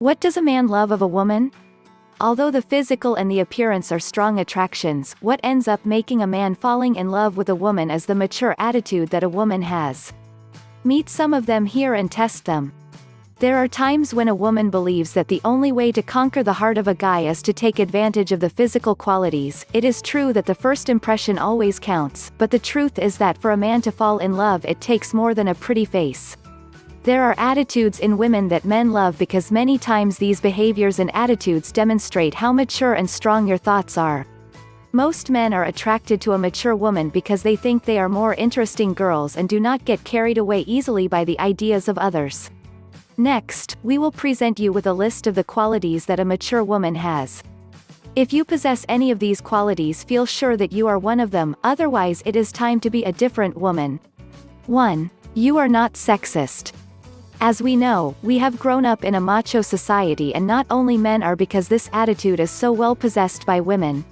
What does a man love of a woman? Although the physical and the appearance are strong attractions, what ends up making a man falling in love with a woman is the mature attitude that a woman has. Meet some of them here and test them. There are times when a woman believes that the only way to conquer the heart of a guy is to take advantage of the physical qualities. It is true that the first impression always counts, but the truth is that for a man to fall in love it takes more than a pretty face. There are attitudes in women that men love because many times these behaviors and attitudes demonstrate how mature and strong your thoughts are. Most men are attracted to a mature woman because they think they are more interesting girls and do not get carried away easily by the ideas of others. Next, we will present you with a list of the qualities that a mature woman has. If you possess any of these qualities, feel sure that you are one of them, otherwise it is time to be a different woman. 1. You are not sexist. As we know, we have grown up in a macho society, and not only men are, because this attitude is so well possessed by women.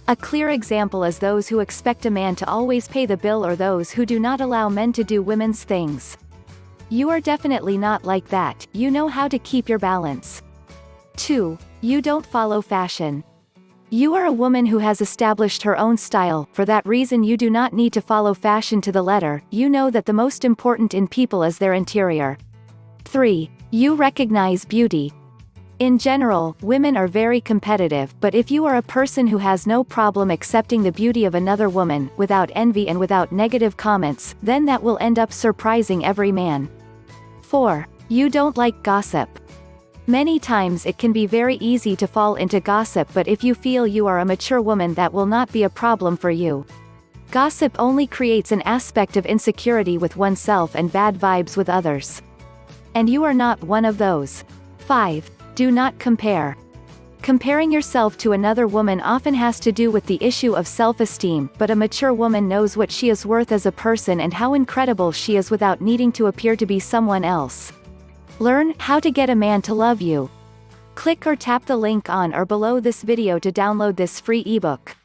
A clear example is those who expect a man to always pay the bill, or those who do not allow men to do women's things. You are definitely not like that. You know how to keep your balance. 2. You don't follow fashion. You are a woman who has established her own style. For that reason you do not need to follow fashion to the letter. You know that the most important in people is their interior. 3. You recognize beauty. In general, women are very competitive, but if you are a person who has no problem accepting the beauty of another woman, without envy and without negative comments, then that will end up surprising every man. 4. You don't like gossip. Many times it can be very easy to fall into gossip, but if you feel you are a mature woman, that will not be a problem for you. Gossip only creates an aspect of insecurity with oneself and bad vibes with others. And you are not one of those. 5. Do not compare. Comparing yourself to another woman often has to do with the issue of self-esteem, but a mature woman knows what she is worth as a person and how incredible she is without needing to appear to be someone else. Learn how to get a man to love you. Click or tap the link on or below this video to download this free ebook.